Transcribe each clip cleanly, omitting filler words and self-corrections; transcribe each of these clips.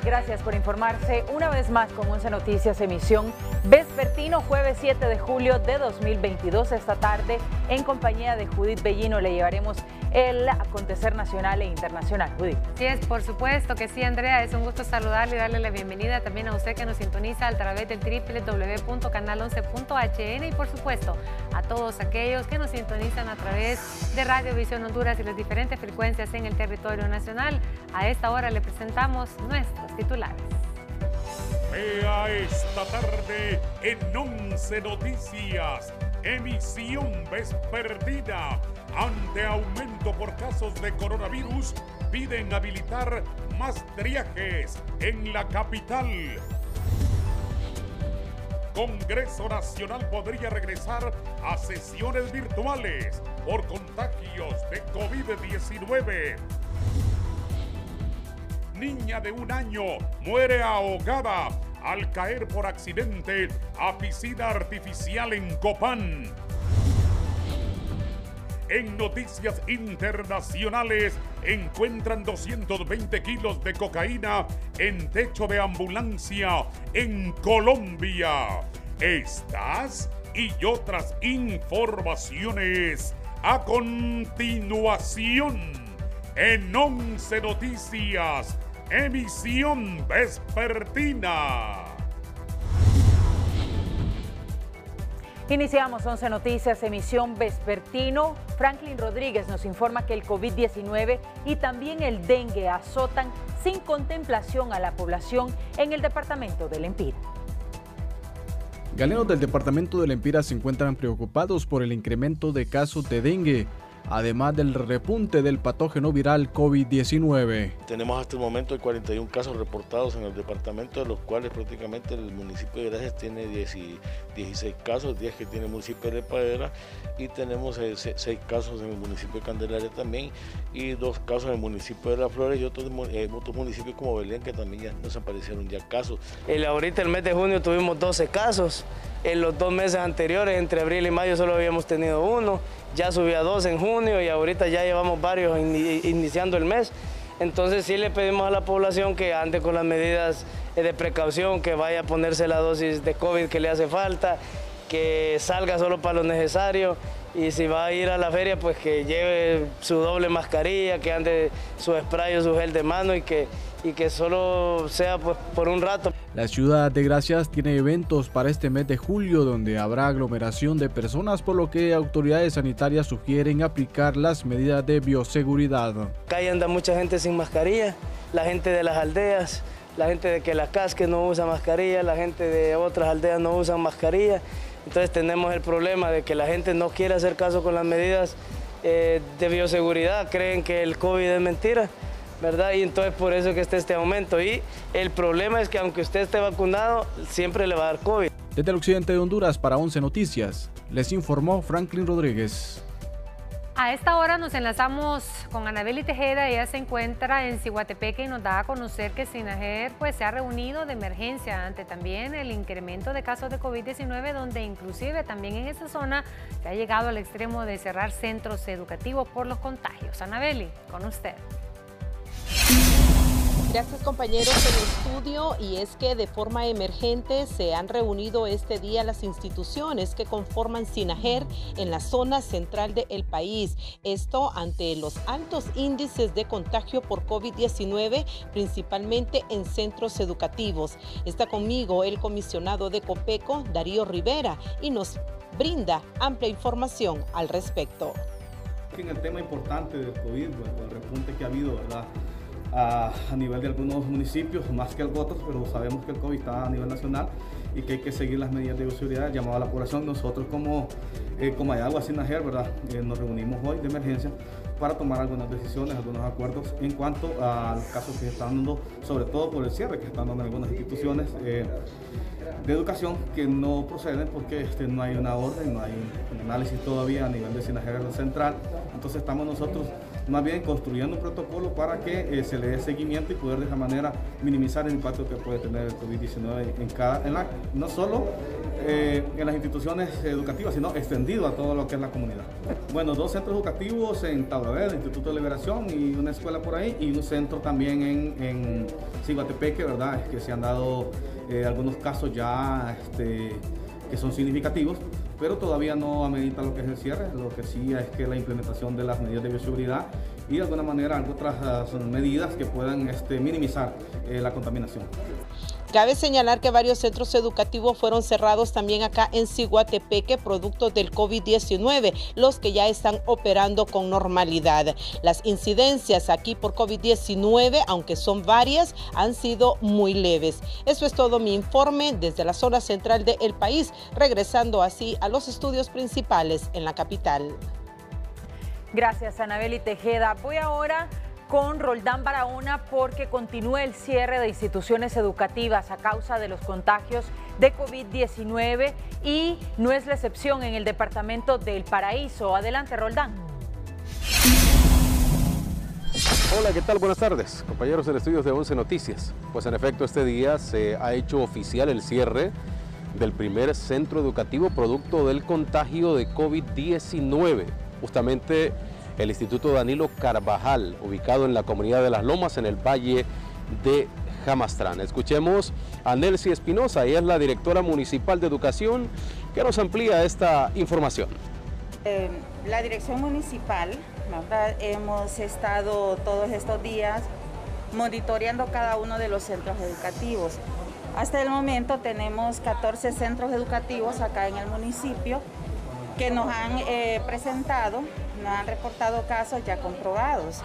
Gracias por informarse una vez más con 11 Noticias, emisión vespertino, jueves 7 de julio de 2022. Esta tarde, en compañía de Judith Bellino, le llevaremos el acontecer nacional e internacional. Judith. Sí, por supuesto que sí, Andrea. Es un gusto saludarle y darle la bienvenida también a usted que nos sintoniza a través del www.canal11.hn y, por supuesto, a todos aquellos que nos sintonizan a través de Radio Visión Honduras y las diferentes frecuencias en el territorio nacional. A esta hora le presentamos nuestros titulares. Vea esta tarde en 11 Noticias, emisión vespertina. Ante aumento por casos de coronavirus, piden habilitar más triajes en la capital. Congreso Nacional podría regresar a sesiones virtuales por contagios de COVID-19. Niña de 1 año muere ahogada al caer por accidente a piscina artificial en Copán. En noticias internacionales, encuentran 220 kilos de cocaína en techo de ambulancia en Colombia. Estas y otras informaciones a continuación en 11 Noticias, emisión vespertina. Iniciamos 11 Noticias, emisión vespertino. Franklin Rodríguez nos informa que el COVID-19 y también el dengue azotan sin contemplación a la población en el departamento del Empira. Galenos del departamento del Empira se encuentran preocupados por el incremento de casos de dengue, además del repunte del patógeno viral COVID-19. Tenemos hasta el momento 41 casos reportados en el departamento, de los cuales prácticamente el municipio de Gracias tiene 16 casos, 10 que tiene el municipio de Padera, y tenemos 6 casos en el municipio de Candelaria también, y 2 casos en el municipio de Las Flores y otros municipios como Belén, que también ya nos aparecieron ya casos. Ahorita el mes de junio tuvimos 12 casos. En los 2 meses anteriores, entre abril y mayo, solo habíamos tenido 1, ya subió a 2 en junio y ahorita ya llevamos varios iniciando el mes. Entonces sí le pedimos a la población que ande con las medidas de precaución, que vaya a ponerse la dosis de COVID que le hace falta, que salga solo para lo necesario, y si va a ir a la feria, pues que lleve su doble mascarilla, que ande su spray o su gel de mano y que solo sea pues por un rato. La ciudad de Gracias tiene eventos para este mes de julio donde habrá aglomeración de personas, por lo que autoridades sanitarias sugieren aplicar las medidas de bioseguridad. Acá anda mucha gente sin mascarilla, la gente de las aldeas, la gente de Quelacasque no usa mascarilla, la gente de otras aldeas no usa mascarilla. Entonces tenemos el problema de que la gente no quiere hacer caso con las medidas de bioseguridad, creen que el COVID es mentira, ¿verdad? Y entonces por eso que está este aumento. Y el problema es que aunque usted esté vacunado, siempre le va a dar COVID. Desde el occidente de Honduras para 11 Noticias, les informó Franklin Rodríguez. A esta hora nos enlazamos con Anabeli Tejeda. Ella se encuentra en Ciguatepeque y nos da a conocer que SINAJER se ha reunido de emergencia ante también el incremento de casos de COVID-19, donde inclusive también en esa zona se ha llegado al extremo de cerrar centros educativos por los contagios. Anabeli, con usted. Gracias, compañeros del estudio. Y es que de forma emergente se han reunido este día las instituciones que conforman SINAJER en la zona central del país. Esto ante los altos índices de contagio por COVID-19, principalmente en centros educativos. Está conmigo el comisionado de COPECO, Darío Rivera, y nos brinda amplia información al respecto. En el tema importante del COVID, el repunte que ha habido, ¿verdad?, a nivel de algunos municipios, más que otros, pero sabemos que el COVID está a nivel nacional y que hay que seguir las medidas de bioseguridad. Llamado a la población, nosotros como Ayagua, SINAJER, ¿verdad?, nos reunimos hoy de emergencia para tomar algunas decisiones, algunos acuerdos en cuanto a los casos que se están dando, sobre todo por el cierre que están dando en algunas instituciones de educación que no proceden porque no hay una orden, no hay un análisis todavía a nivel de SINAJER central. Entonces estamos nosotros más bien construyendo un protocolo para que se le dé seguimiento y poder de esa manera minimizar el impacto que puede tener el COVID-19 no solo en las instituciones educativas, sino extendido a todo lo que es la comunidad. Bueno, 2 centros educativos en Tablabel, Instituto de Liberación, y una escuela por ahí, y un centro también en Ciguatepeque, ¿verdad? Es que se han dado algunos casos ya que son significativos, pero todavía no amerita lo que es el cierre. Lo que sí es que la implementación de las medidas de bioseguridad y de alguna manera otras medidas que puedan minimizar la contaminación. Cabe señalar que varios centros educativos fueron cerrados también acá en Ciguatepeque, producto del COVID-19, los que ya están operando con normalidad. Las incidencias aquí por COVID-19, aunque son varias, han sido muy leves. Eso es todo mi informe desde la zona central del país, regresando así a los estudios principales en la capital. Gracias, Anabeli Tejeda. Voy ahora con Roldán Barahona porque continúa el cierre de instituciones educativas a causa de los contagios de COVID-19 y no es la excepción en el departamento del Paraíso. Adelante, Roldán. Hola, ¿qué tal? Buenas tardes, compañeros en estudios de 11 Noticias. Pues en efecto este día se ha hecho oficial el cierre del primer centro educativo producto del contagio de COVID-19, justamente el Instituto Danilo Carvajal, ubicado en la comunidad de Las Lomas, en el Valle de Jamastrán. Escuchemos a Nelcy Espinosa, ella es la directora municipal de educación, que nos amplía esta información. La dirección municipal, ¿verdad? Hemos estado todos estos días monitoreando cada uno de los centros educativos. Hasta el momento tenemos 14 centros educativos acá en el municipio que nos han presentado, nos han reportado casos ya comprobados.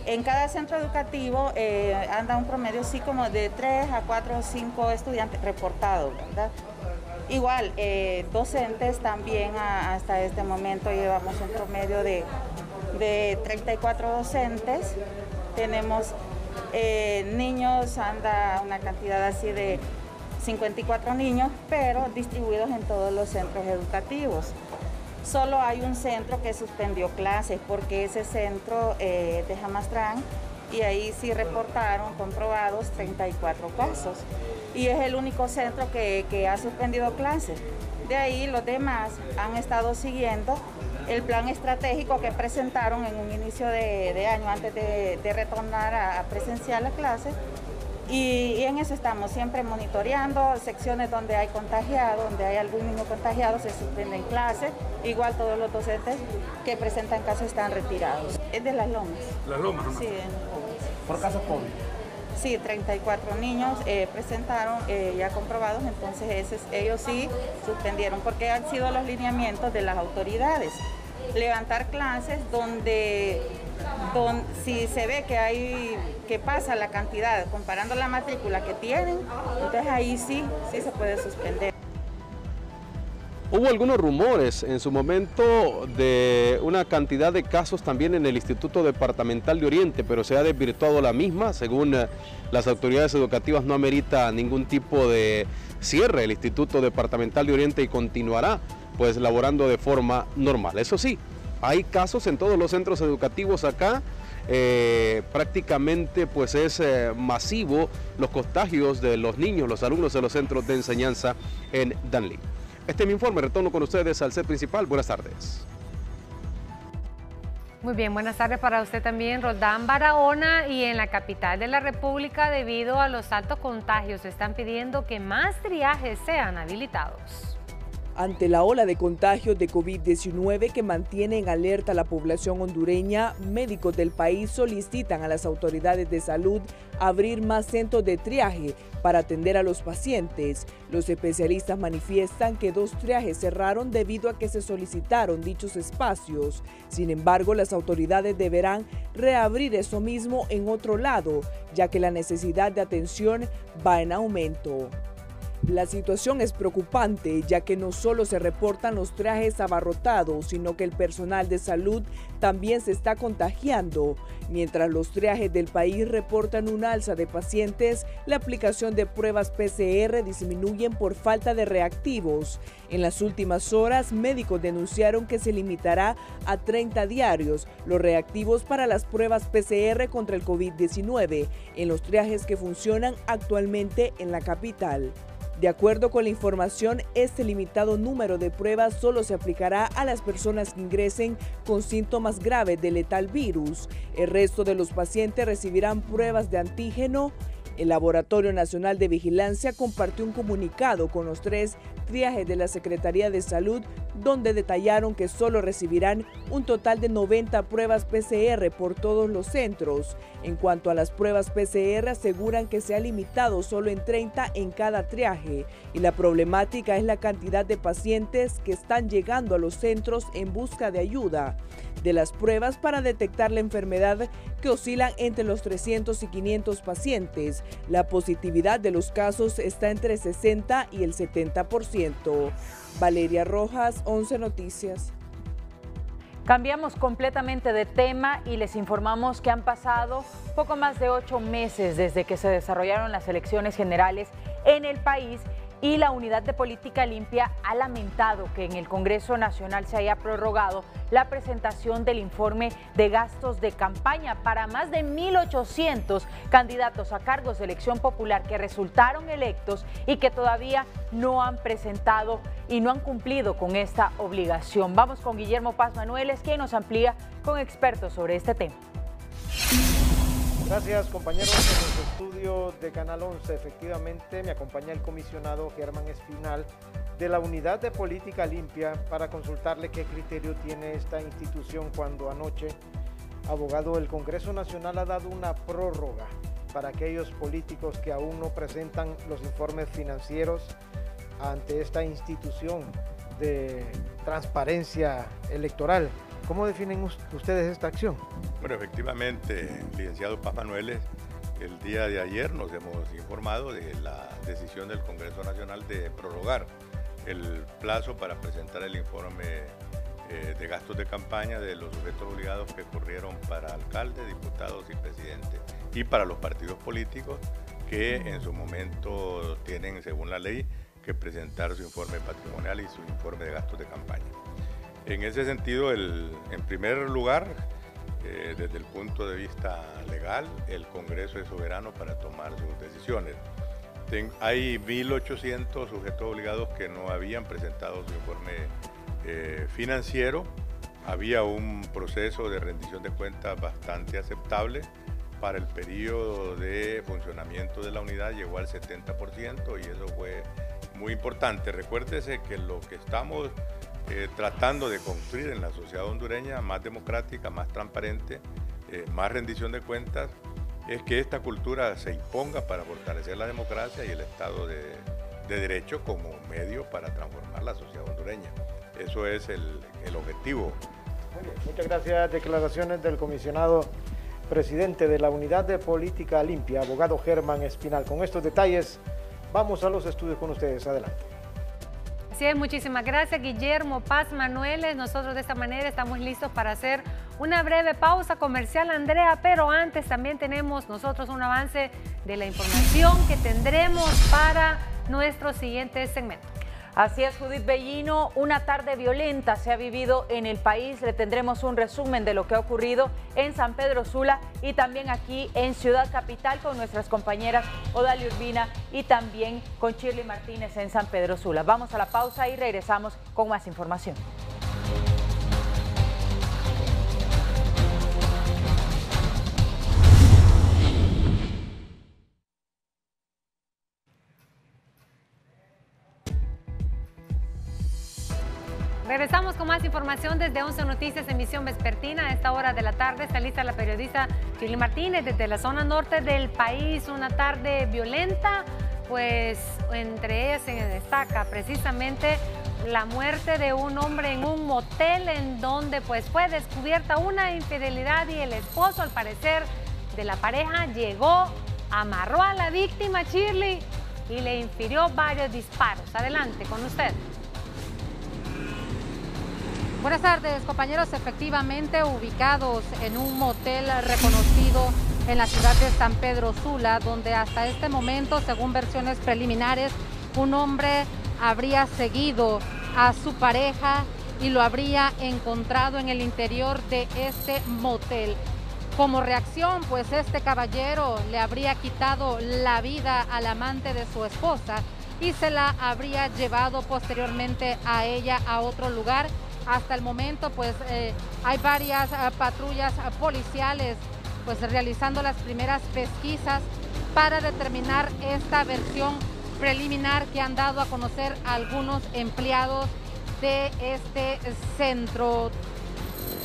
En cada centro educativo anda un promedio así como de 3 a 4 o 5 estudiantes reportados, ¿verdad? Igual, docentes también hasta este momento llevamos un promedio de 34 docentes. Tenemos niños, anda una cantidad así de 54 niños, pero distribuidos en todos los centros educativos. Solo hay un centro que suspendió clases porque ese centro de Jamastrán, y ahí sí reportaron comprobados 34 casos. Y es el único centro que ha suspendido clases. De ahí los demás han estado siguiendo el plan estratégico que presentaron en un inicio de año antes de retornar a presenciar la clase. Y en eso estamos siempre monitoreando secciones donde hay contagiados, donde hay algún niño contagiado, se suspenden clases. Igual todos los docentes que presentan casos están retirados. Es de Las Lomas. ¿Las Lomas? Sí, en Las Lomas. ¿Por casos COVID? Sí, 34 niños presentaron ya comprobados, entonces ellos sí suspendieron porque han sido los lineamientos de las autoridades. Levantar clases donde si se ve que pasa la cantidad comparando la matrícula que tienen, entonces ahí sí se puede suspender. Hubo algunos rumores en su momento de una cantidad de casos también en el Instituto Departamental de Oriente, pero se ha desvirtuado la misma. Según las autoridades educativas, no amerita ningún tipo de cierre el Instituto Departamental de Oriente y continuará pues laborando de forma normal. Eso sí, hay casos en todos los centros educativos acá. Prácticamente pues es masivo los contagios de los niños, los alumnos de los centros de enseñanza en Danlí. Este es mi informe, retorno con ustedes al set principal. Buenas tardes. Muy bien, buenas tardes para usted también, Roldán Barahona. Y en la capital de la República, debido a los altos contagios, están pidiendo que más triajes sean habilitados. Ante la ola de contagios de COVID-19 que mantiene en alerta a la población hondureña, médicos del país solicitan a las autoridades de salud abrir más centros de triaje para atender a los pacientes. Los especialistas manifiestan que 2 triajes cerraron debido a que se solicitaron dichos espacios. Sin embargo, las autoridades deberán reabrir eso mismo en otro lado, ya que la necesidad de atención va en aumento. La situación es preocupante, ya que no solo se reportan los trajes abarrotados, sino que el personal de salud también se está contagiando. Mientras los triajes del país reportan un alza de pacientes, la aplicación de pruebas PCR disminuyen por falta de reactivos. En las últimas horas, médicos denunciaron que se limitará a 30 diarios los reactivos para las pruebas PCR contra el COVID-19 en los triajes que funcionan actualmente en la capital. De acuerdo con la información, este limitado número de pruebas solo se aplicará a las personas que ingresen con síntomas graves del letal virus. El resto de los pacientes recibirán pruebas de antígeno. El Laboratorio Nacional de Vigilancia compartió un comunicado con los 3 triajes de la Secretaría de Salud, donde detallaron que solo recibirán un total de 90 pruebas PCR por todos los centros. En cuanto a las pruebas PCR, aseguran que se ha limitado solo en 30 en cada triaje, y la problemática es la cantidad de pacientes que están llegando a los centros en busca de ayuda. De las pruebas para detectar la enfermedad, que oscilan entre los 300 y 500 pacientes, la positividad de los casos está entre 60 y el 70%. Valeria Rojas, 11 Noticias. Cambiamos completamente de tema y les informamos que han pasado poco más de 8 meses desde que se desarrollaron las elecciones generales en el país, y la Unidad de Política Limpia ha lamentado que en el Congreso Nacional se haya prorrogado la presentación del informe de gastos de campaña para más de 1.800 candidatos a cargos de elección popular que resultaron electos y que todavía no han presentado y no han cumplido con esta obligación. Vamos con Guillermo Paz Manueles, quien nos amplía con expertos sobre este tema. Gracias, compañeros. En los estudios de Canal 11, efectivamente, me acompaña el comisionado Germán Espinal de la Unidad de Política Limpia para consultarle qué criterio tiene esta institución cuando anoche, abogado del Congreso Nacional, ha dado una prórroga para aquellos políticos que aún no presentan los informes financieros ante esta institución de transparencia electoral. ¿Cómo definen ustedes esta acción? Bueno, efectivamente, licenciado Paz Manueles, el día de ayer nos hemos informado de la decisión del Congreso Nacional de prorrogar el plazo para presentar el informe de gastos de campaña de los sujetos obligados que corrieron para alcalde, diputados y presidente, y para los partidos políticos que en su momento tienen, según la ley, que presentar su informe patrimonial y su informe de gastos de campaña. En ese sentido, en primer lugar, desde el punto de vista legal, el Congreso es soberano para tomar sus decisiones. Hay 1.800 sujetos obligados que no habían presentado su informe financiero. Había un proceso de rendición de cuentas bastante aceptable. Para el periodo de funcionamiento de la unidad llegó al 70% y eso fue muy importante. Recuérdese que lo que estamos tratando de construir en la sociedad hondureña, más democrática, más transparente, más rendición de cuentas, es que esta cultura se imponga para fortalecer la democracia y el Estado de Derecho como medio para transformar la sociedad hondureña. Eso es el objetivo. Muy bien, muchas gracias. Declaraciones del comisionado presidente de la Unidad de Política Limpia, abogado Germán Espinal. Con estos detalles, vamos a los estudios con ustedes. Adelante. Así es, muchísimas gracias, Guillermo Paz Manueles. Nosotros de esta manera estamos listos para hacer una breve pausa comercial, Andrea, pero antes también tenemos nosotros un avance de la información que tendremos para nuestro siguiente segmento. Así es, Judith Bellino, una tarde violenta se ha vivido en el país. Le tendremos un resumen de lo que ha ocurrido en San Pedro Sula y también aquí en Ciudad Capital con nuestras compañeras Odalia Urbina y también con Shirley Martínez en San Pedro Sula. Vamos a la pausa y regresamos con más información. Regresamos con más información desde 11 Noticias, emisión vespertina. A esta hora de la tarde está lista la periodista Shirley Martínez desde la zona norte del país. Una tarde violenta, pues entre ellas se destaca precisamente la muerte de un hombre en un motel en donde pues fue descubierta una infidelidad y el esposo, al parecer, de la pareja llegó, amarró a la víctima, Shirley, y le infirió varios disparos. Adelante con usted. Buenas tardes, compañeros. Efectivamente, ubicados en un motel reconocido en la ciudad de San Pedro Sula, donde hasta este momento, según versiones preliminares, un hombre habría seguido a su pareja y lo habría encontrado en el interior de este motel. Como reacción, pues este caballero le habría quitado la vida al amante de su esposa y se la habría llevado posteriormente a ella a otro lugar. Hasta el momento, pues hay varias patrullas policiales pues realizando las primeras pesquisas para determinar esta versión preliminar que han dado a conocer algunos empleados de este centro.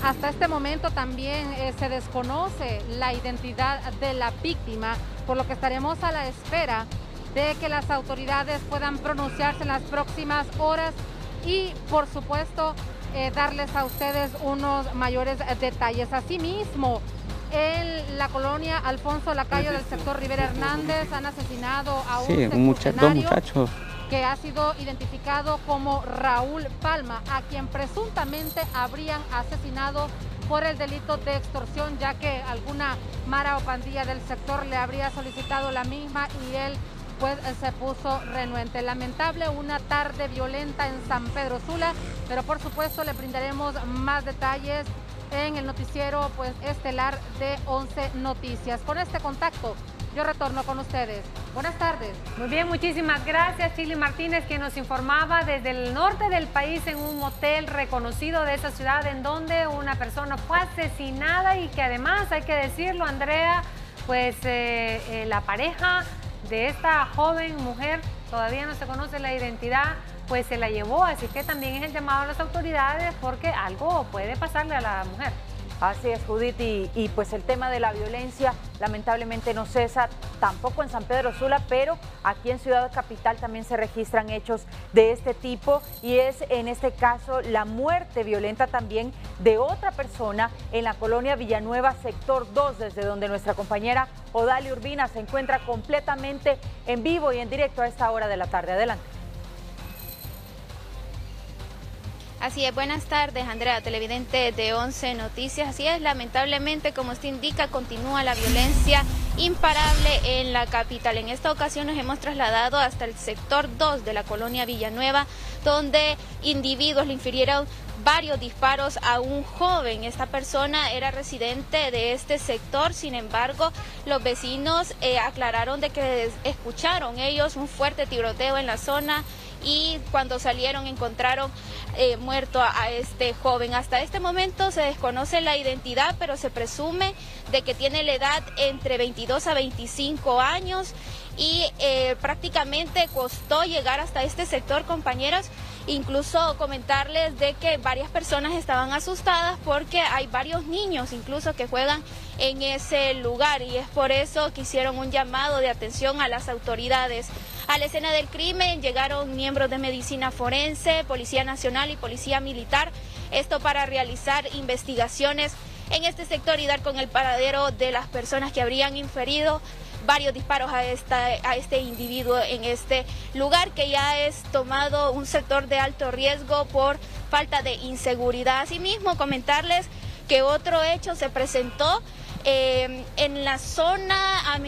Hasta este momento también se desconoce la identidad de la víctima, por lo que estaremos a la espera de que las autoridades puedan pronunciarse en las próximas horas y, por supuesto, darles a ustedes unos mayores detalles. Asimismo, en la colonia Alfonso Lacayo del sector Rivera Hernández han asesinado a dos muchachos que ha sido identificado como Raúl Palma, a quien presuntamente habrían asesinado por el delito de extorsión, ya que alguna mara o pandilla del sector le habría solicitado la misma y él pues se puso renuente. Lamentable, una tarde violenta en San Pedro Sula, pero por supuesto le brindaremos más detalles en el noticiero pues estelar de 11 Noticias. Con este contacto yo retorno con ustedes. Buenas tardes. Muy bien, muchísimas gracias, Chili Martínez, quien nos informaba desde el norte del país en un motel reconocido de esa ciudad en donde una persona fue asesinada y que además, hay que decirlo, Andrea, pues la pareja de esta joven mujer, todavía no se conoce la identidad, pues se la llevó, así que también es el llamado a las autoridades porque algo puede pasarle a la mujer. Así es, Judith, y pues el tema de la violencia lamentablemente no cesa tampoco en San Pedro Sula, pero aquí en Ciudad Capital también se registran hechos de este tipo y es en este caso la muerte violenta también de otra persona en la colonia Villanueva, sector 2, desde donde nuestra compañera Odalia Urbina se encuentra completamente en vivo y en directo a esta hora de la tarde. Adelante. Así es, buenas tardes, Andrea, televidente de 11 Noticias. Así es, lamentablemente, como usted indica, continúa la violencia imparable en la capital. En esta ocasión nos hemos trasladado hasta el sector 2 de la colonia Villanueva, donde individuos le infirieron varios disparos a un joven. Esta persona era residente de este sector, sin embargo, los vecinos aclararon de que escucharon ellos un fuerte tiroteo en la zona y cuando salieron encontraron muerto a este joven. Hasta este momento se desconoce la identidad, pero se presume de que tiene la edad entre 22 a 25 años y prácticamente costó llegar hasta este sector, compañeros. Incluso comentarles de que varias personas estaban asustadas porque hay varios niños incluso que juegan en ese lugar y es por eso que hicieron un llamado de atención a las autoridades. A la escena del crimen llegaron miembros de medicina forense, Policía Nacional y Policía Militar, esto para realizar investigaciones en este sector y dar con el paradero de las personas que habrían inferido varios disparos a este individuo en este lugar, que ya es tomado un sector de alto riesgo por falta de inseguridad. Asimismo, comentarles que otro hecho se presentó en la zona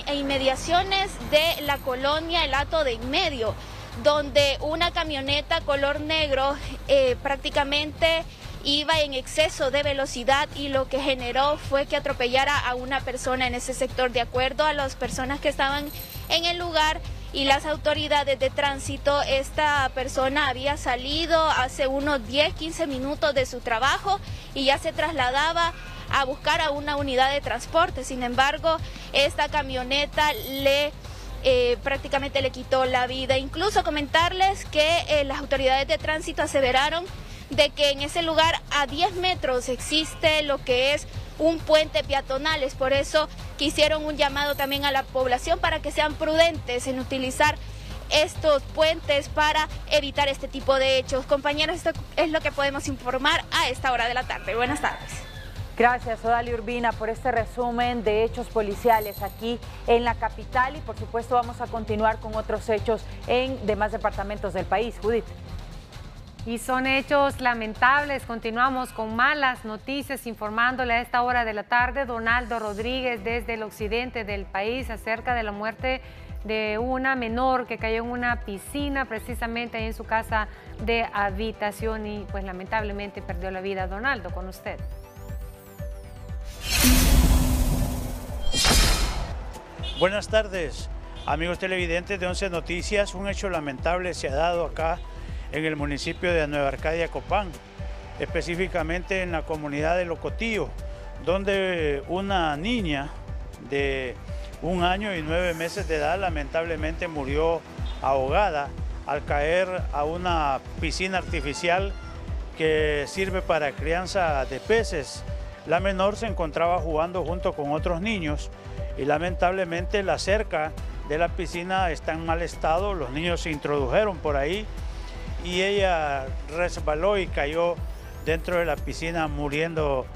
e inmediaciones de la colonia El Hato de Inmedio, donde una camioneta color negro prácticamente iba en exceso de velocidad y lo que generó fue que atropellara a una persona en ese sector. De acuerdo a las personas que estaban en el lugar y las autoridades de tránsito, esta persona había salido hace unos 10-15 minutos de su trabajo y ya se trasladaba a buscar a una unidad de transporte. Sin embargo, esta camioneta prácticamente le quitó la vida. Incluso comentarles que las autoridades de tránsito aseveraron de que en ese lugar a 10 metros existe lo que es un puente peatonal. Es por eso que hicieron un llamado también a la población para que sean prudentes en utilizar estos puentes para evitar este tipo de hechos. Compañeros, esto es lo que podemos informar a esta hora de la tarde. Buenas tardes. Gracias, Odalia Urbina, por este resumen de hechos policiales aquí en la capital, y por supuesto vamos a continuar con otros hechos en demás departamentos del país. Judith. Y son hechos lamentables. Continuamos con malas noticias, informándole a esta hora de la tarde Donaldo Rodríguez desde el occidente del país acerca de la muerte de una menor que cayó en una piscina precisamente ahí en su casa de habitación y pues lamentablemente perdió la vida. Donaldo, con usted. Buenas tardes, amigos televidentes de 11 Noticias. Un hecho lamentable se ha dado acá en el municipio de Nueva Arcadia, Copán, específicamente en la comunidad de Locotillo, donde una niña de 1 año y 9 meses de edad lamentablemente murió ahogada al caer a una piscina artificial que sirve para crianza de peces. La menor se encontraba jugando junto con otros niños y lamentablemente la cerca de la piscina está en mal estado. Los niños se introdujeron por ahí y ella resbaló y cayó dentro de la piscina muriendo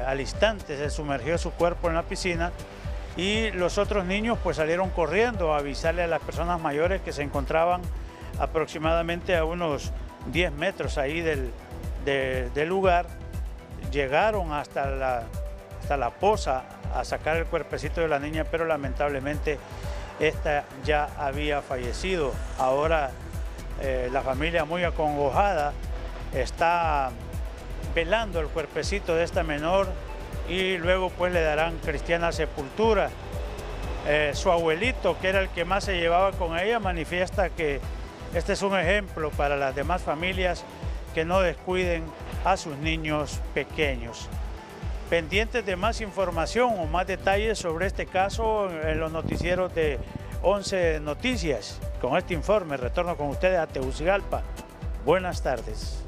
al instante. Se sumergió su cuerpo en la piscina y los otros niños pues salieron corriendo a avisarle a las personas mayores que se encontraban aproximadamente a unos 10 metros ahí del lugar. Llegaron hasta la poza a sacar el cuerpecito de la niña, pero lamentablemente esta ya había fallecido. Ahora la familia, muy acongojada, está velando el cuerpecito de esta menor y luego pues le darán cristiana sepultura. Su abuelito, que era el que más se llevaba con ella, manifiesta que este es un ejemplo para las demás familias que no descuiden a sus niños pequeños. Pendientes de más información o más detalles sobre este caso en los noticieros de 11 Noticias. Con este informe retorno con ustedes a Tegucigalpa. Buenas tardes.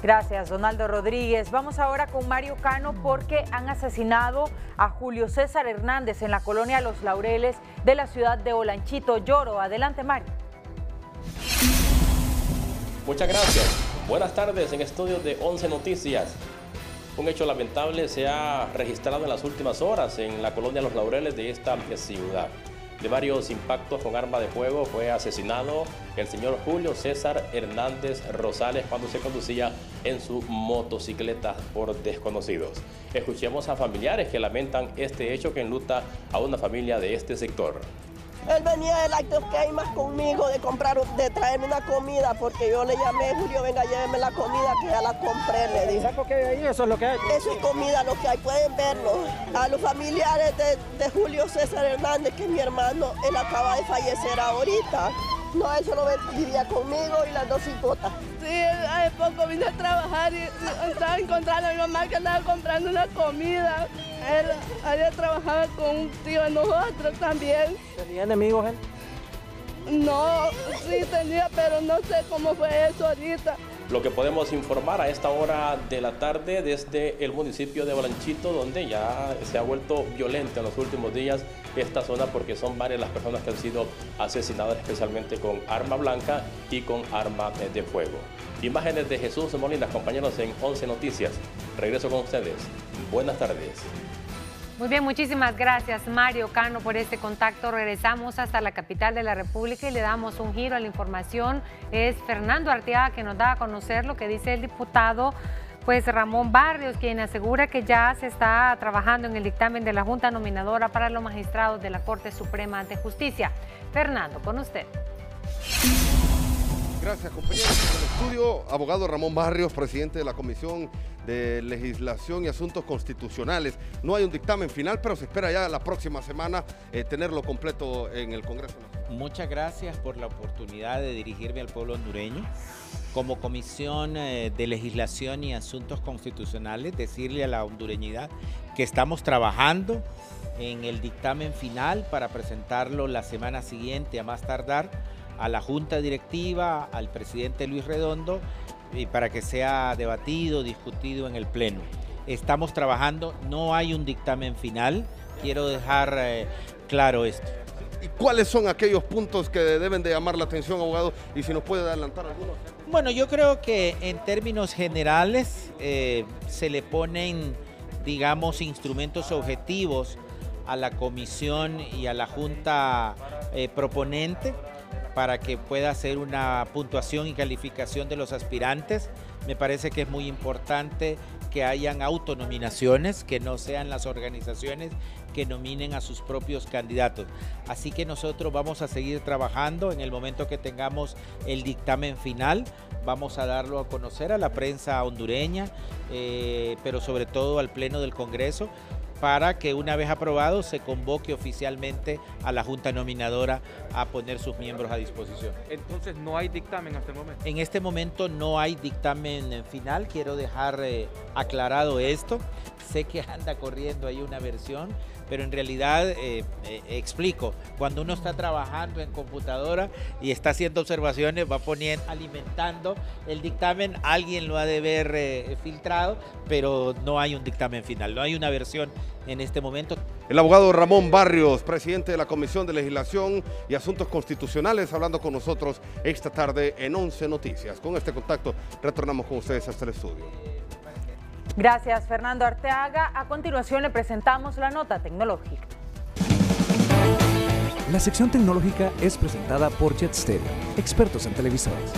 Gracias, Donaldo Rodríguez. Vamos ahora con Mario Cano porque han asesinado a Julio César Hernández en la colonia Los Laureles de la ciudad de Olanchito, Lloro. Adelante, Mario. Muchas gracias. Buenas tardes en estudios de 11 Noticias. Un hecho lamentable se ha registrado en las últimas horas en la colonia Los Laureles de esta ciudad. De varios impactos con arma de fuego fue asesinado el señor Julio César Hernández Rosales cuando se conducía en su motocicleta por desconocidos. Escuchemos a familiares que lamentan este hecho que enluta a una familia de este sector. Él venía del Actos Queimas conmigo de traerme una comida, porque yo le llamé, Julio, venga, lléveme la comida que ya la compré, le dije. ¿Sabes qué hay ahí? Eso es lo que hay. Eso es comida, lo que hay, pueden verlo. A los familiares de Julio César Hernández, que es mi hermano, él acaba de fallecer ahorita. No, él solo vivía conmigo y las 2 hipotas. Sí, hace poco vine a trabajar y estaba encontrando a mi mamá que andaba comprando una comida. Él había trabajado con un tío de nosotros también. ¿Tenía enemigos él? No, sí tenía, pero no sé cómo fue eso ahorita. Lo que podemos informar a esta hora de la tarde desde el municipio de Olanchito, donde ya se ha vuelto violenta en los últimos días esta zona porque son varias las personas que han sido asesinadas, especialmente con arma blanca y con arma de fuego. Imágenes de Jesús Molina, compañeros en 11 Noticias. Regreso con ustedes. Buenas tardes. Muy bien, muchísimas gracias Mario Cano por este contacto. Regresamos hasta la capital de la República y le damos un giro a la información. Es Fernando Arteaga que nos da a conocer lo que dice el diputado Ramón Barrios, quien asegura que ya se está trabajando en el dictamen de la Junta Nominadora para los magistrados de la Corte Suprema de Justicia. Fernando, con usted. Gracias, compañeros. En el estudio, abogado Ramón Barrios, presidente de la Comisión de Legislación y Asuntos Constitucionales. No hay un dictamen final, pero se espera ya la próxima semana tenerlo completo en el Congreso Nacional. Muchas gracias por la oportunidad de dirigirme al pueblo hondureño. Como Comisión de Legislación y Asuntos Constitucionales, decirle a la hondureñidad que estamos trabajando en el dictamen final para presentarlo la semana siguiente, a más tardar, a la Junta Directiva, al presidente Luis Redondo, y para que sea debatido, discutido en el Pleno. Estamos trabajando, no hay un dictamen final, quiero dejar claro esto. ¿Cuáles son aquellos puntos que deben de llamar la atención, abogado? Y si nos puede adelantar algunos. Bueno, yo creo que en términos generales se le ponen, digamos, instrumentos objetivos a la comisión y a la junta proponente para que pueda hacer una puntuación y calificación de los aspirantes. Me parece que es muy importante que hayan autonominaciones, que no sean las organizaciones que nominen a sus propios candidatos. Así que nosotros vamos a seguir trabajando. En el momento que tengamos el dictamen final, vamos a darlo a conocer a la prensa hondureña, pero sobre todo al Pleno del Congreso, para que una vez aprobado se convoque oficialmente a la Junta Nominadora a poner sus miembros a disposición. Entonces no hay dictamen hasta el momento. En este momento no hay dictamen final, quiero dejar aclarado esto. Sé que anda corriendo ahí una versión, pero en realidad, explico, cuando uno está trabajando en computadora y está haciendo observaciones, va alimentando el dictamen, alguien lo ha de ver filtrado, pero no hay un dictamen final, no hay una versión en este momento. El abogado Ramón Barrios, presidente de la Comisión de Legislación y Asuntos Constitucionales, hablando con nosotros esta tarde en 11 Noticias. Con este contacto retornamos con ustedes hasta el estudio. Gracias, Fernando Arteaga. A continuación le presentamos la nota tecnológica. La sección tecnológica es presentada por Jet Stereo, expertos en televisores.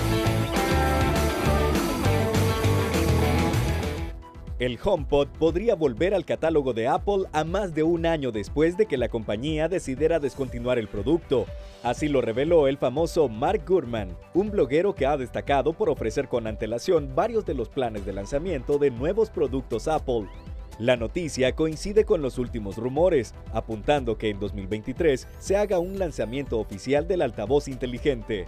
El HomePod podría volver al catálogo de Apple a más de un año después de que la compañía decidiera descontinuar el producto. Así lo reveló el famoso Mark Gurman, un bloguero que ha destacado por ofrecer con antelación varios de los planes de lanzamiento de nuevos productos Apple. La noticia coincide con los últimos rumores, apuntando que en 2023 se haga un lanzamiento oficial del altavoz inteligente.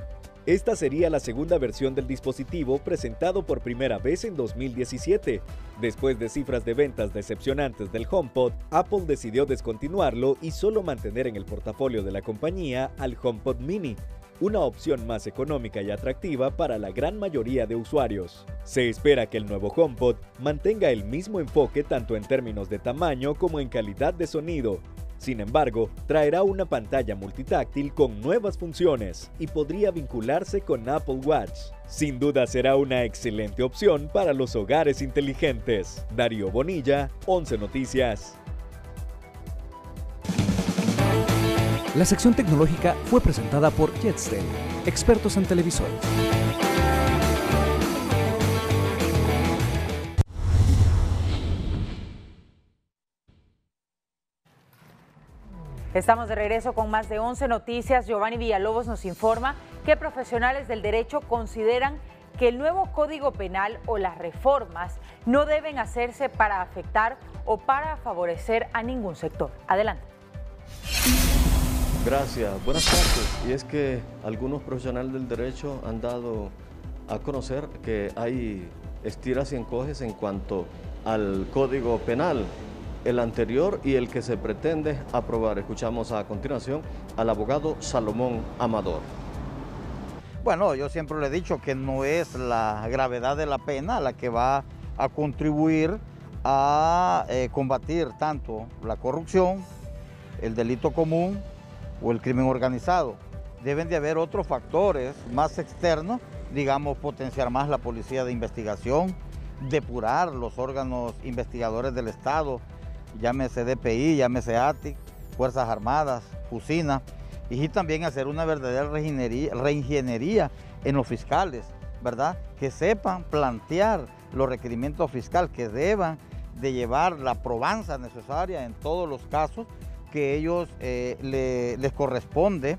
Esta sería la segunda versión del dispositivo presentado por primera vez en 2017. Después de cifras de ventas decepcionantes del HomePod, Apple decidió descontinuarlo y solo mantener en el portafolio de la compañía al HomePod Mini, una opción más económica y atractiva para la gran mayoría de usuarios. Se espera que el nuevo HomePod mantenga el mismo enfoque tanto en términos de tamaño como en calidad de sonido. Sin embargo, traerá una pantalla multitáctil con nuevas funciones y podría vincularse con Apple Watch. Sin duda será una excelente opción para los hogares inteligentes. Darío Bonilla, 11 Noticias. La sección tecnológica fue presentada por Jet Stereo, expertos en televisores. Estamos de regreso con más de 11 Noticias. Giovanni Villalobos nos informa que profesionales del derecho consideran que el nuevo Código Penal o las reformas no deben hacerse para afectar o para favorecer a ningún sector. Adelante. Gracias, buenas tardes. Y es que algunos profesionales del derecho han dado a conocer que hay estiras y encoges en cuanto al Código Penal, el anterior y el que se pretende aprobar. Escuchamos a continuación al abogado Salomón Amador. Bueno, yo siempre le he dicho que no es la gravedad de la pena la que va a contribuir a combatir tanto la corrupción, el delito común o el crimen organizado. Deben de haber otros factores más externos, digamos, potenciar más la policía de investigación, depurar los órganos investigadores del Estado, llámese DPI, llámese ATIC, Fuerzas Armadas, UCINA, y también hacer una verdadera reingeniería en los fiscales, ¿verdad? Que sepan plantear los requerimientos fiscales, que deban de llevar la probanza necesaria en todos los casos que ellos les corresponde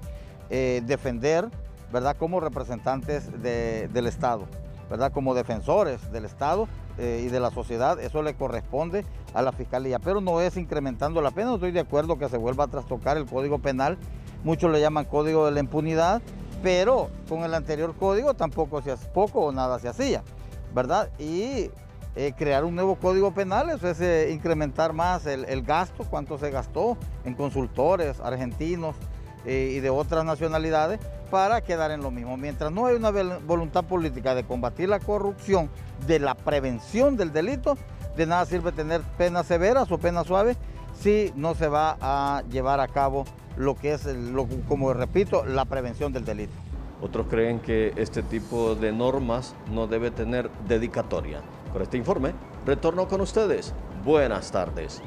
defender, ¿verdad? Como representantes del Estado, ¿verdad? Como defensores del Estado y de la sociedad, eso le corresponde a la Fiscalía, pero no es incrementando la pena. No estoy de acuerdo que se vuelva a trastocar el Código Penal, muchos le llaman Código de la Impunidad, pero con el anterior código tampoco se hace poco o nada se hacía, ¿verdad? Y crear un nuevo Código Penal, eso es incrementar más el gasto, cuánto se gastó en consultores argentinos y de otras nacionalidades para quedar en lo mismo. Mientras no hay una voluntad política de combatir la corrupción, de la prevención del delito, de nada sirve tener penas severas o penas suaves si no se va a llevar a cabo lo que es, como repito, la prevención del delito. Otros creen que este tipo de normas no debe tener dedicatoria. Con este informe, retorno con ustedes. Buenas tardes.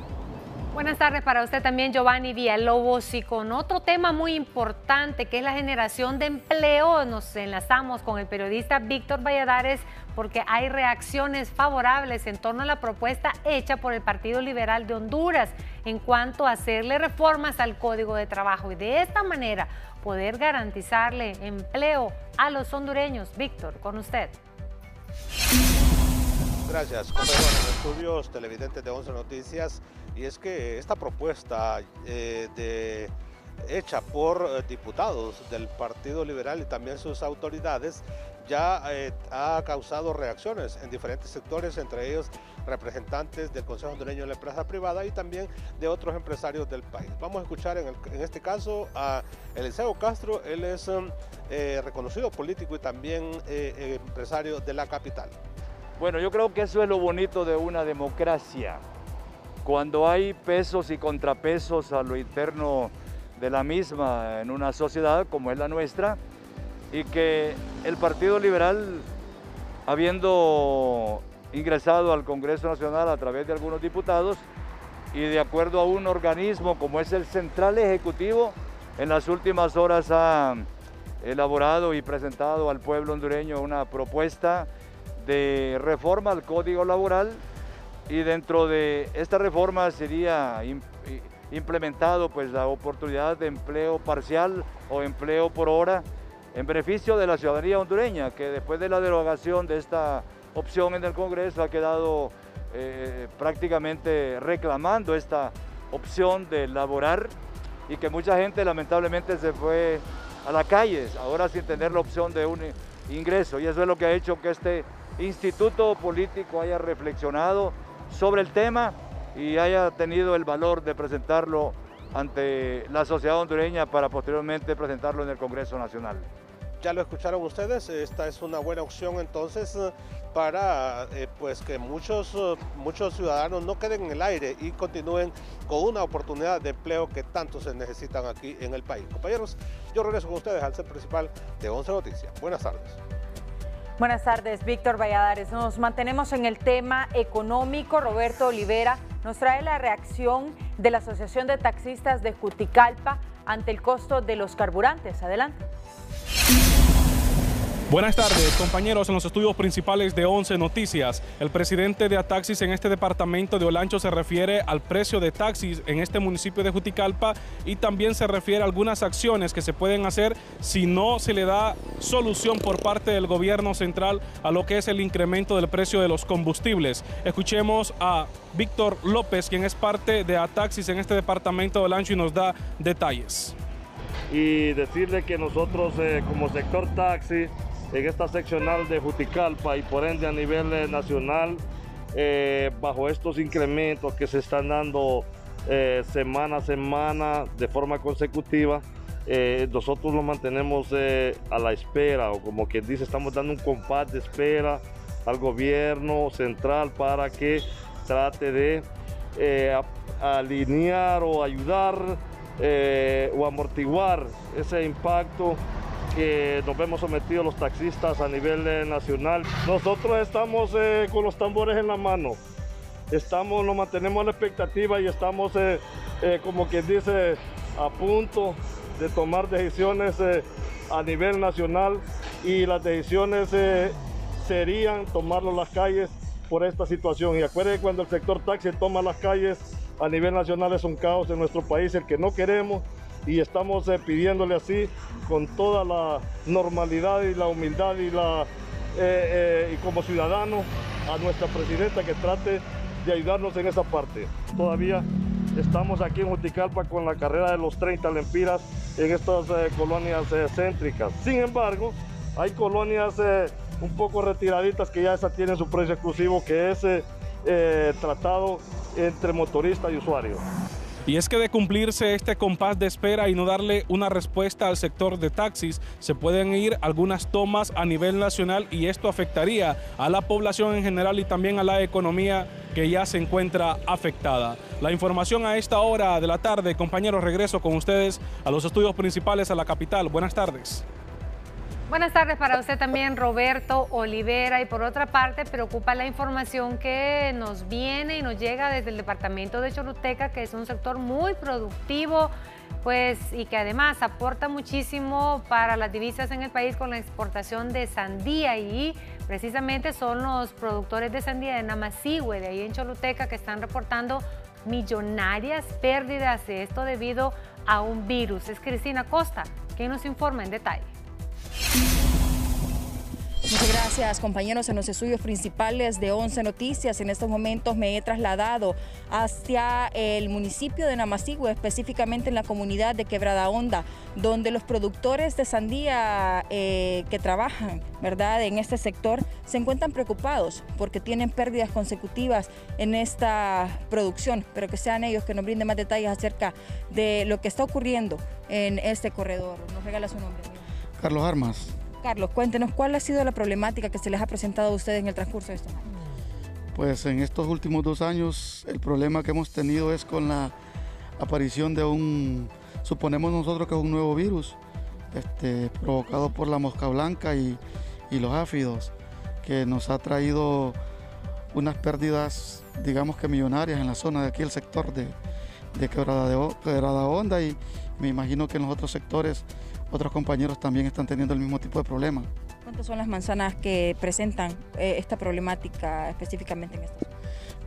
Buenas tardes para usted también, Giovanni Villalobos, y con otro tema muy importante que es la generación de empleo. Nos enlazamos con el periodista Víctor Valladares porque hay reacciones favorables en torno a la propuesta hecha por el Partido Liberal de Honduras en cuanto a hacerle reformas al Código de Trabajo y de esta manera poder garantizarle empleo a los hondureños. Víctor, con usted. Gracias, compañeros en los estudios, televidentes de 11 Noticias. Y es que esta propuesta hecha por diputados del Partido Liberal y también sus autoridades ya ha causado reacciones en diferentes sectores, entre ellos representantes del Consejo Hondureño de la Empresa Privada y también de otros empresarios del país. Vamos a escuchar en este caso a Eliseo Castro. Él es reconocido político y también empresario de la capital. Bueno, yo creo que eso es lo bonito de una democracia. Cuando hay pesos y contrapesos a lo interno de la misma en una sociedad como es la nuestra, y que el Partido Liberal, habiendo ingresado al Congreso Nacional a través de algunos diputados y de acuerdo a un organismo como es el Central Ejecutivo, en las últimas horas ha elaborado y presentado al pueblo hondureño una propuesta de reforma al Código Laboral, y dentro de esta reforma sería implementado pues la oportunidad de empleo parcial o empleo por hora en beneficio de la ciudadanía hondureña, que después de la derogación de esta opción en el Congreso ha quedado prácticamente reclamando esta opción de laborar, y que mucha gente lamentablemente se fue a la calle ahora sin tener la opción de un ingreso, y eso es lo que ha hecho que este instituto político haya reflexionado sobre el tema y haya tenido el valor de presentarlo ante la sociedad hondureña para posteriormente presentarlo en el Congreso Nacional. Ya lo escucharon ustedes, esta es una buena opción entonces para pues que muchos ciudadanos no queden en el aire y continúen con una oportunidad de empleo que tanto se necesitan aquí en el país. Compañeros, yo regreso con ustedes al set principal de 11 Noticias. Buenas tardes. Buenas tardes, Víctor Valladares. Nos mantenemos en el tema económico. Roberto Olivera nos trae la reacción de la Asociación de Taxistas de Juticalpa ante el costo de los carburantes. Adelante. Buenas tardes, compañeros. En los estudios principales de 11 Noticias, el presidente de Ataxis en este departamento de Olancho se refiere al precio de taxis en este municipio de Juticalpa y también se refiere a algunas acciones que se pueden hacer si no se le da solución por parte del gobierno central a lo que es el incremento del precio de los combustibles. Escuchemos a Víctor López, quien es parte de Ataxis en este departamento de Olancho y nos da detalles. Y decirle que nosotros como sector taxi, en esta seccional de Juticalpa y por ende a nivel nacional, bajo estos incrementos que se están dando semana a semana de forma consecutiva, nosotros lo mantenemos a la espera, o como quien dice, estamos dando un compás de espera al gobierno central para que trate de alinear o ayudar o amortiguar ese impacto que nos vemos sometidos los taxistas a nivel nacional. Nosotros estamos con los tambores en la mano, nos mantenemos a la expectativa y estamos, como quien dice, a punto de tomar decisiones a nivel nacional, y las decisiones serían tomarlo las calles por esta situación. Y acuérdense, cuando el sector taxi toma las calles a nivel nacional es un caos en nuestro país, el que no queremos, y estamos pidiéndole así con toda la normalidad y la humildad y como ciudadano a nuestra presidenta que trate de ayudarnos en esa parte. Todavía estamos aquí en Juticalpa con la carrera de los 30 lempiras en estas colonias céntricas. Sin embargo, hay colonias un poco retiraditas que ya esas tienen su precio exclusivo, que es tratado entre motorista y usuario. Y es que de cumplirse este compás de espera y no darle una respuesta al sector de taxis, se pueden ir algunas tomas a nivel nacional y esto afectaría a la población en general y también a la economía que ya se encuentra afectada. La información a esta hora de la tarde, compañeros, regreso con ustedes a los estudios principales a la capital. Buenas tardes. Buenas tardes para usted también, Roberto Olivera. Y por otra parte, preocupa la información que nos viene y nos llega desde el departamento de Choluteca, que es un sector muy productivo, pues, y que además aporta muchísimo para las divisas en el país con la exportación de sandía. Y precisamente son los productores de sandía de Namasihue, de ahí en Choluteca, que están reportando millonarias pérdidas de esto debido a un virus. Es Cristina Costa quien nos informa en detalle. Muchas gracias, compañeros. En los estudios principales de 11 Noticias, en estos momentos me he trasladado hacia el municipio de Namasihue, específicamente en la comunidad de Quebrada Honda, donde los productores de sandía que trabajan, ¿verdad?, en este sector se encuentran preocupados porque tienen pérdidas consecutivas en esta producción, pero que sean ellos que nos brinden más detalles acerca de lo que está ocurriendo en este corredor. Nos regala su nombre, amigo. Carlos Armas. Carlos, cuéntenos, ¿cuál ha sido la problemática que se les ha presentado a ustedes en el transcurso de estos años? Pues en estos últimos 2 años el problema que hemos tenido es con la aparición de suponemos nosotros que es un nuevo virus, provocado por la mosca blanca y los áfidos, que nos ha traído unas pérdidas, digamos que millonarias en la zona de aquí, el sector de Quebrada Honda, y me imagino que en los otros sectores otros compañeros también están teniendo el mismo tipo de problema. ¿Cuántas son las manzanas que presentan esta problemática específicamente en esta zona?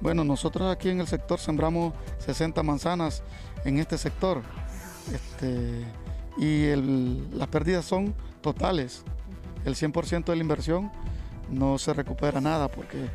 Bueno, nosotros aquí en el sector sembramos 60 manzanas en este sector, y las pérdidas son totales. El 100% de la inversión no se recupera nada porque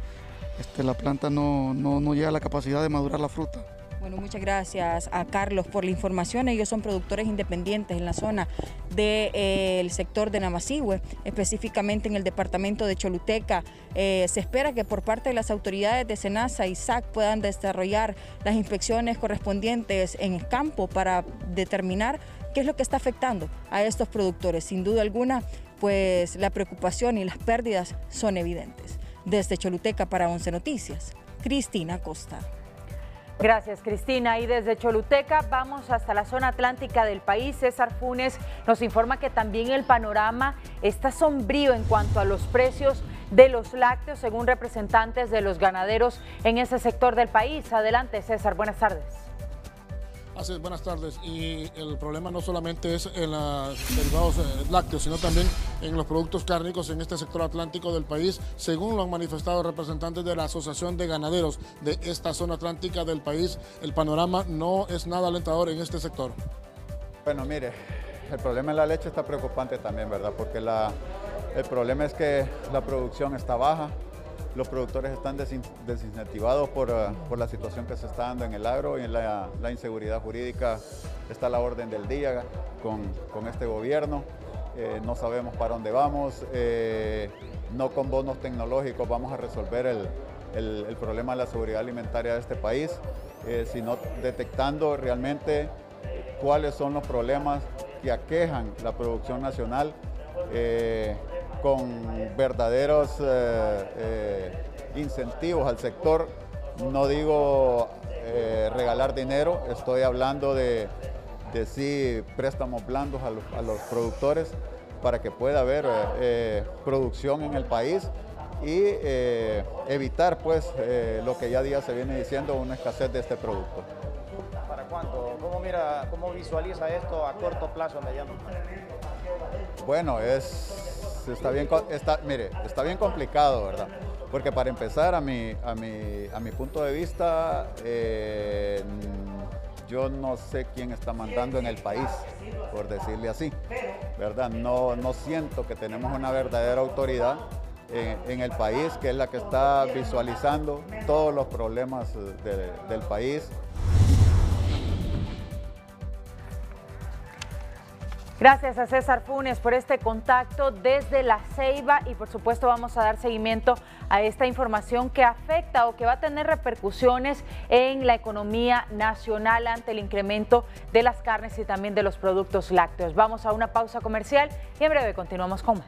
la planta no llega a la capacidad de madurar la fruta. Bueno, muchas gracias a Carlos por la información. Ellos son productores independientes en la zona del sector de Namasihue, específicamente en el departamento de Choluteca. Se espera que por parte de las autoridades de SENASA y SAC puedan desarrollar las inspecciones correspondientes en el campo para determinar qué es lo que está afectando a estos productores. Sin duda alguna, pues la preocupación y las pérdidas son evidentes. Desde Choluteca para 11 Noticias, Cristina Costa. Gracias, Cristina. Y desde Choluteca vamos hasta la zona atlántica del país. César Funes nos informa que también el panorama está sombrío en cuanto a los precios de los lácteos, según representantes de los ganaderos en ese sector del país. Adelante, César, buenas tardes. Así es, buenas tardes. Y el problema no solamente es en los derivados lácteos, sino también en los productos cárnicos en este sector atlántico del país, según lo han manifestado representantes de la Asociación de Ganaderos de esta zona atlántica del país. El panorama no es nada alentador en este sector. Bueno, mire, el problema en la leche está preocupante también, ¿verdad? Porque el problema es que la producción está baja. Los productores están desincentivados por la situación que se está dando en el agro, y en la inseguridad jurídica está a la orden del día con este gobierno. No sabemos para dónde vamos, no con bonos tecnológicos vamos a resolver el problema de la seguridad alimentaria de este país, sino detectando realmente cuáles son los problemas que aquejan la producción nacional, con verdaderos incentivos al sector. No digo regalar dinero, estoy hablando de sí préstamos blandos a los productores para que pueda haber producción en el país y evitar pues lo que ya día se viene diciendo, una escasez de este producto. ¿Para cuándo? ¿Cómo visualiza esto a corto plazo, mediano? Bueno, está bien complicado, ¿verdad? Porque para empezar, a mi punto de vista, yo no sé quién está mandando en el país, por decirle así, ¿verdad? No siento que tenemos una verdadera autoridad en el país, que es la que está visualizando todos los problemas del país. Gracias a César Funes por este contacto desde La Ceiba y por supuesto vamos a dar seguimiento a esta información que afecta o que va a tener repercusiones en la economía nacional ante el incremento de las carnes y también de los productos lácteos. Vamos a una pausa comercial y en breve continuamos con más.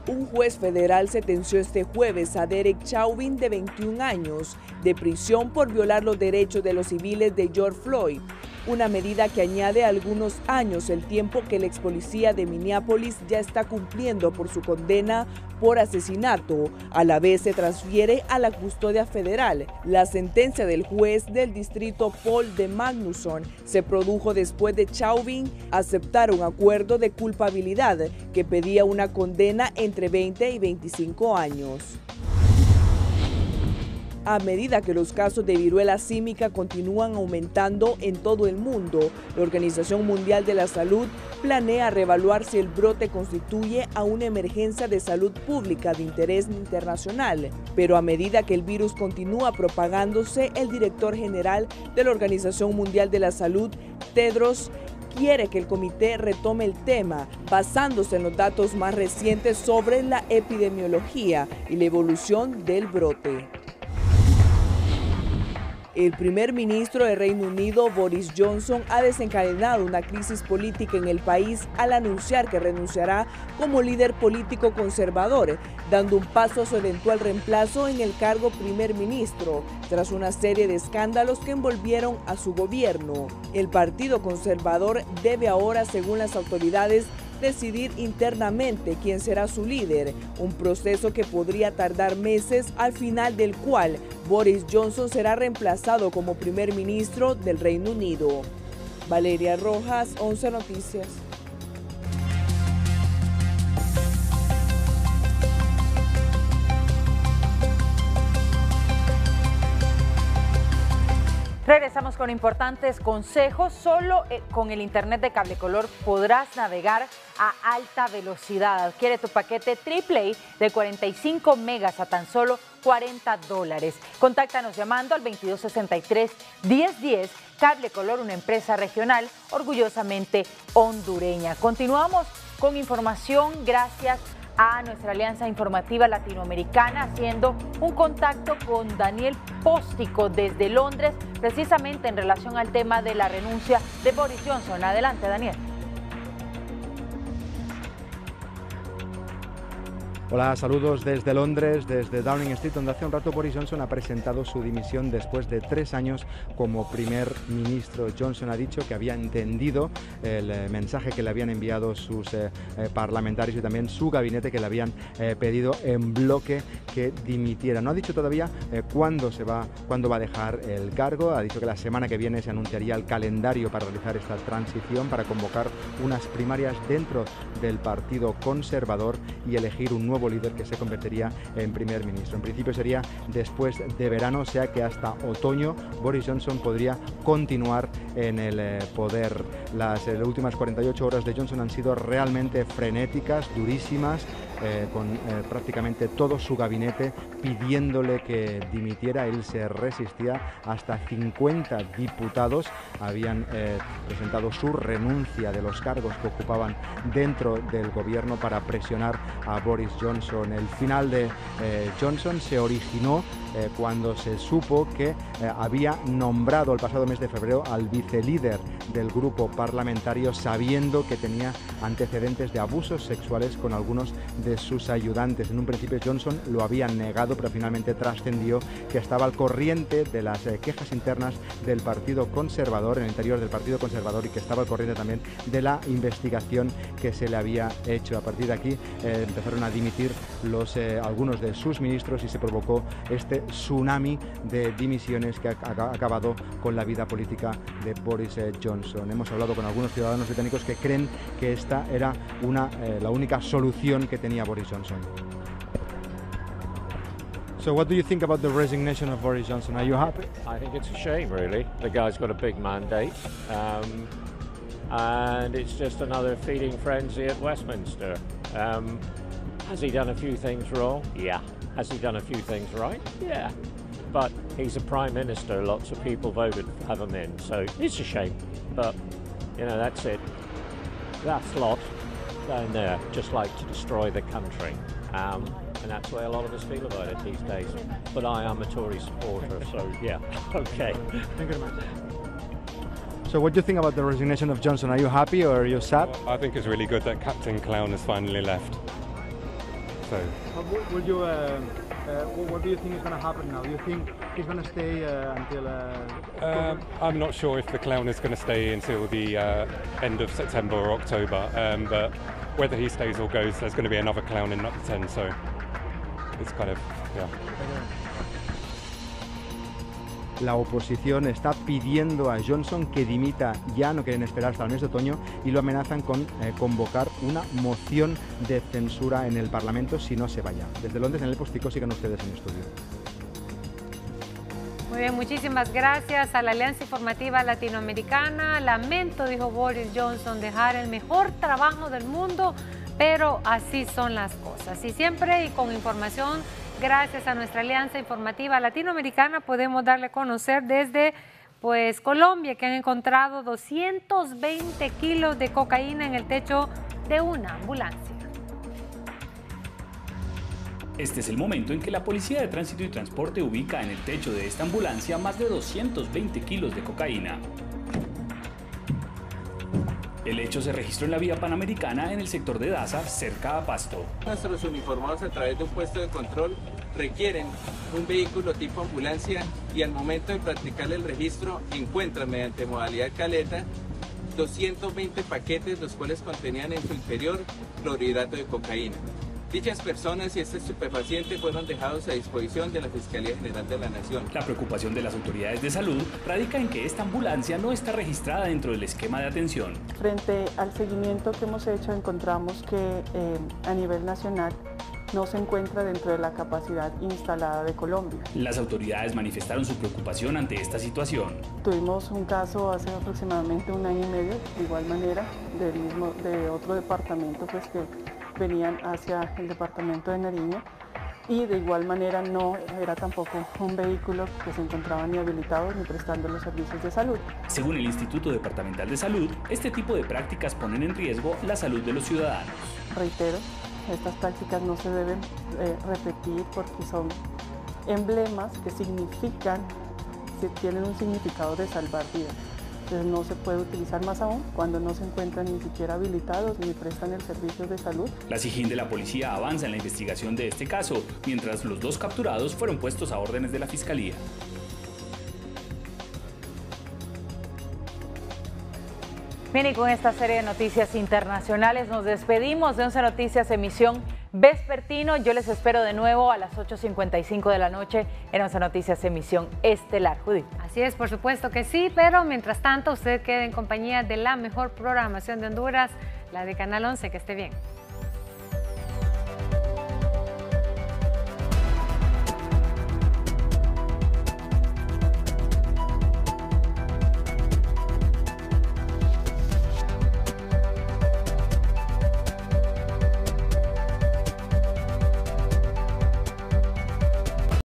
Un juez federal sentenció este jueves a Derek Chauvin, de 21 años, de prisión por violar los derechos de los civiles de George Floyd, una medida que añade algunos años el tiempo que el ex policía de Minneapolis ya está cumpliendo por su condena por asesinato. A la vez se transfiere a la custodia federal. La sentencia del juez del distrito Paul D. Magnuson se produjo después de Chauvin aceptar un acuerdo de culpabilidad que pedía una condena entre 20 y 25 años. A medida que los casos de viruela símica continúan aumentando en todo el mundo, la Organización Mundial de la Salud planea reevaluar si el brote constituye a una emergencia de salud pública de interés internacional. Pero a medida que el virus continúa propagándose, el director general de la Organización Mundial de la Salud, Tedros, quiere que el comité retome el tema, basándose en los datos más recientes sobre la epidemiología y la evolución del brote. El primer ministro de Reino Unido, Boris Johnson, ha desencadenado una crisis política en el país al anunciar que renunciará como líder político conservador, dando un paso a su eventual reemplazo en el cargo primer ministro, tras una serie de escándalos que envolvieron a su gobierno. El Partido Conservador debe ahora, según las autoridades, decidir internamente quién será su líder, un proceso que podría tardar meses, al final del cual Boris Johnson será reemplazado como primer ministro del Reino Unido. Valeria Rojas, 11 Noticias. Regresamos con importantes consejos. Solo con el internet de Cable Color podrás navegar a alta velocidad. Adquiere tu paquete AAA de 45 megas a tan solo $40. Contáctanos llamando al 2263-1010. Cable Color, una empresa regional orgullosamente hondureña. Continuamos con información gracias a nuestra alianza informativa latinoamericana, haciendo un contacto con Daniel Póstico desde Londres, precisamente en relación al tema de la renuncia de Boris Johnson. Adelante, Daniel. Hola, saludos desde Londres, desde Downing Street, donde hace un rato Boris Johnson ha presentado su dimisión después de 3 años como primer ministro. Johnson ha dicho que había entendido el mensaje que le habían enviado sus parlamentarios y también su gabinete, que le habían pedido en bloque que dimitiera. No ha dicho todavía cuándo va a dejar el cargo. Ha dicho que la semana que viene se anunciaría el calendario para realizar esta transición, para convocar unas primarias dentro del Partido Conservador y elegir un nuevo líder que se convertiría en primer ministro. En principio sería después de verano, o sea que hasta otoño Boris Johnson podría continuar en el poder. Las últimas 48 horas de Johnson han sido realmente frenéticas, durísimas, con prácticamente todo su gabinete pidiéndole que dimitiera. Él se resistía. Hasta 50 diputados habían presentado su renuncia de los cargos que ocupaban dentro del gobierno para presionar a Boris Johnson. El final de Johnson se originó cuando se supo que había nombrado el pasado mes de febrero al vicelíder del grupo parlamentario, sabiendo que tenía antecedentes de abusos sexuales con algunos de sus ayudantes. En un principio Johnson lo había negado, pero finalmente trascendió que estaba al corriente de las quejas internas del Partido Conservador, en el interior del Partido Conservador, y que estaba al corriente también de la investigación que se le había hecho. A partir de aquí empezaron a dimitir algunos de sus ministros y se provocó este tsunami de dimisiones que ha acabado con la vida política de Boris Johnson. Hemos hablado con algunos ciudadanos británicos que creen que esta era la única solución que tenía Boris Johnson. So what do you think about the resignation of Boris Johnson? Are you happy? I think it's a shame, really. The guy's got a big mandate. and it's just another feeding frenzy at Westminster. Has he done a few things wrong? Yeah. Has he done a few things right? Yeah. But he's a prime minister. Lots of people voted to have him in, so it's a shame. But, you know, that's it. That lot down there just like to destroy the country. And that's the way a lot of us feel about it these days. But I am a Tory supporter, so yeah, okay. Thank you very much. So what do you think about the resignation of Johnson? Are you happy or are you sad? Well, I think it's really good that Captain Clown has finally left. So. What do you think is going to happen now? Do you think he's going to stay until... I'm not sure if the Clown is going to stay until the end of September or October, but whether he stays or goes, there's going to be another Clown in number 10, so it's kind of, yeah. La oposición está pidiendo a Johnson que dimita ya, no quieren esperar hasta el mes de otoño y lo amenazan con convocar una moción de censura en el Parlamento si no se vaya. Desde Londres, en el Postigo, sigan ustedes en estudio. Muy bien, muchísimas gracias a la Alianza Informativa Latinoamericana. Lamento, dijo Boris Johnson, dejar el mejor trabajo del mundo, pero así son las cosas. Y siempre y con información, gracias a nuestra Alianza Informativa Latinoamericana, podemos darle a conocer desde Colombia que han encontrado 220 kilos de cocaína en el techo de una ambulancia. Este es el momento en que la Policía de Tránsito y Transporte ubica en el techo de esta ambulancia más de 220 kilos de cocaína. El hecho se registró en la vía Panamericana en el sector de Daza, cerca a Pasto. Nuestros uniformados a través de un puesto de control requieren un vehículo tipo ambulancia y al momento de practicar el registro encuentran mediante modalidad caleta 220 paquetes, los cuales contenían en su interior clorhidrato de cocaína. Dichas personas y este estupefaciente fueron dejados a disposición de la Fiscalía General de la Nación. La preocupación de las autoridades de salud radica en que esta ambulancia no está registrada dentro del esquema de atención. Frente al seguimiento que hemos hecho, encontramos que a nivel nacional no se encuentra dentro de la capacidad instalada de Colombia. Las autoridades manifestaron su preocupación ante esta situación. Tuvimos un caso hace aproximadamente 1 año y medio, de igual manera, de otro departamento que venían hacia el departamento de Nariño y de igual manera no era tampoco un vehículo que se encontraba ni habilitado ni prestando los servicios de salud. Según el Instituto Departamental de Salud, este tipo de prácticas ponen en riesgo la salud de los ciudadanos. Reitero, estas prácticas no se deben repetir porque son emblemas que tienen un significado de salvar vidas. Entonces no se puede utilizar más aún cuando no se encuentran ni siquiera habilitados ni prestan el servicio de salud. La SIJIN de la policía avanza en la investigación de este caso, mientras los 2 capturados fueron puestos a órdenes de la Fiscalía. Bien, y con esta serie de noticias internacionales nos despedimos de 11 Noticias emisión vespertino. Yo les espero de nuevo a las 8:55 de la noche en 11 Noticias emisión estelar. Judith. Así es, por supuesto que sí, pero mientras tanto usted quede en compañía de la mejor programación de Honduras, la de Canal 11. Que esté bien.